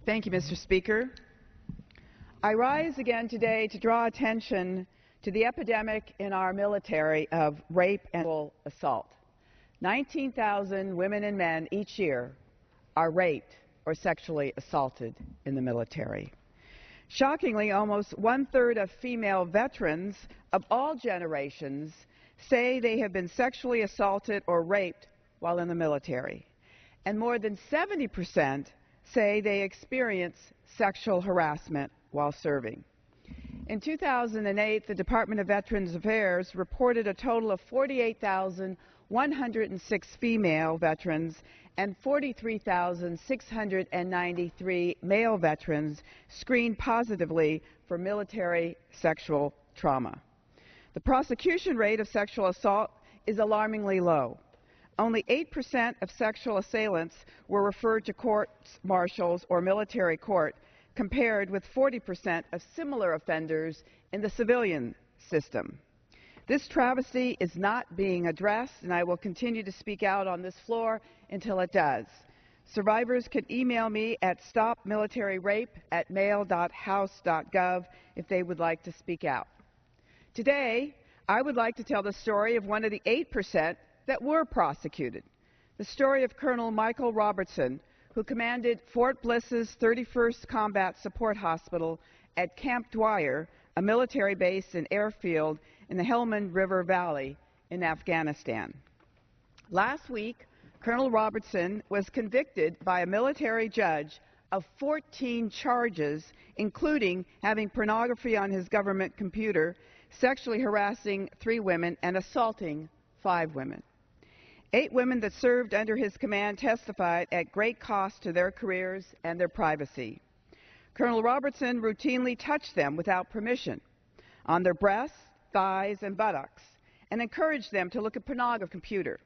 Thank you, Mr. Speaker. I rise again today to draw attention to the epidemic in our military of rape and sexual assault. 19,000 women and men each year are raped or sexually assaulted in the military. Shockingly, almost one-third of female veterans of all generations say they have been sexually assaulted or raped while in the military. And more than 70% say they experience sexual harassment while serving. In 2008, the Department of Veterans Affairs reported a total of 48,106 female veterans and 43,693 male veterans screened positively for military sexual trauma. The prosecution rate of sexual assault is alarmingly low. Only 8% of sexual assailants were referred to courts-martials or military court, compared with 40% of similar offenders in the civilian system. This travesty is not being addressed, and I will continue to speak out on this floor until it does. Survivors can email me at stopmilitaryrape@mail.house.gov if they would like to speak out. Today, I would like to tell the story of one of the 8% that were prosecuted, the story of Colonel Michael Robertson, who commanded Fort Bliss's 31st Combat Support Hospital at Camp Dwyer, a military base and airfield in the Helmand River Valley in Afghanistan. Last week, Colonel Robertson was convicted by a military judge of 14 charges, including having pornography on his government computer, sexually harassing 3 women, and assaulting 5 women. 8 women that served under his command testified at great cost to their careers and their privacy. Colonel Robertson routinely touched them without permission on their breasts, thighs, and buttocks, and encouraged them to look at pornography on the computer.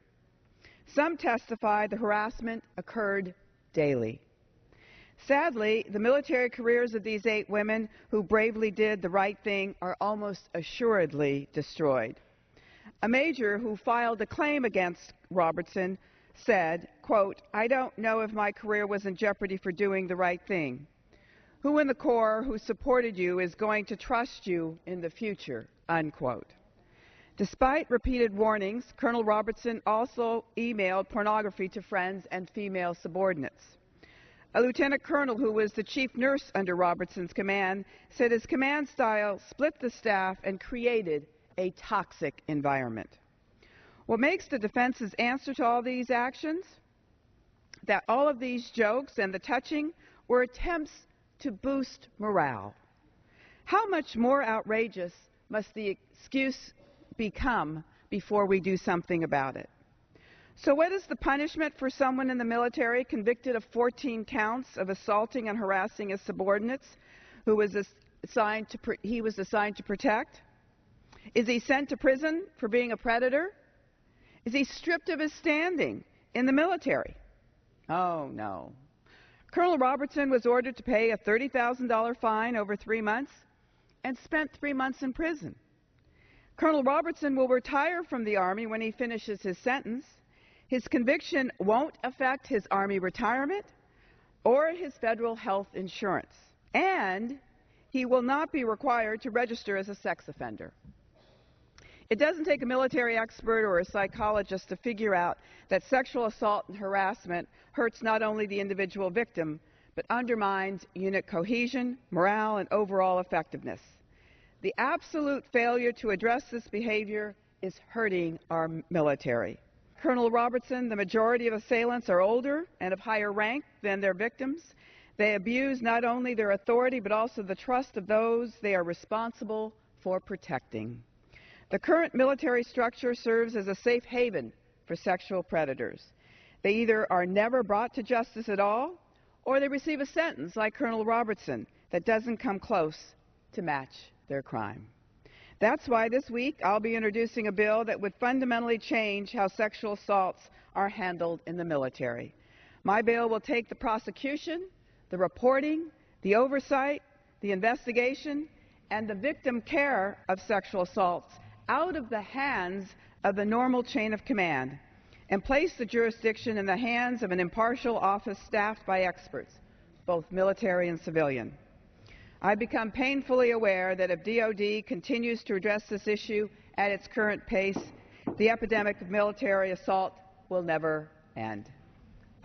Some testified the harassment occurred daily. Sadly, the military careers of these 8 women who bravely did the right thing are almost assuredly destroyed. A major who filed a claim against Robertson said, quote, "I don't know if my career was in jeopardy for doing the right thing. Who in the Corps who supported you is going to trust you in the future?" Unquote. Despite repeated warnings, Colonel Robertson also emailed pornography to friends and female subordinates. A lieutenant colonel who was the chief nurse under Robertson's command said his command style split the staff and created a toxic environment. What makes the defense's answer to all these actions? That all of these jokes and the touching were attempts to boost morale. How much more outrageous must the excuse become before we do something about it? So what is the punishment for someone in the military convicted of 14 counts of assaulting and harassing his subordinates who was assigned to protect? Is he sent to prison for being a predator? Is he stripped of his standing in the military? Oh, no. Colonel Robertson was ordered to pay a $30,000 fine over 3 months and spent 3 months in prison. Colonel Robertson will retire from the Army when he finishes his sentence. His conviction won't affect his Army retirement or his federal health insurance, and he will not be required to register as a sex offender. It doesn't take a military expert or a psychologist to figure out that sexual assault and harassment hurts not only the individual victim, but undermines unit cohesion, morale, and overall effectiveness. The absolute failure to address this behavior is hurting our military. Colonel Robertson, the majority of assailants are older and of higher rank than their victims. They abuse not only their authority, but also the trust of those they are responsible for protecting. The current military structure serves as a safe haven for sexual predators. They either are never brought to justice at all, or they receive a sentence like Colonel Robertson that doesn't come close to match their crime. That's why this week I'll be introducing a bill that would fundamentally change how sexual assaults are handled in the military. My bill will take the prosecution, the reporting, the oversight, the investigation, and the victim care of sexual assaults out of the hands of the normal chain of command and place the jurisdiction in the hands of an impartial office staffed by experts both military and civilian. I've become painfully aware that if DoD continues to address this issue at its current pace, the epidemic of military assault will never end.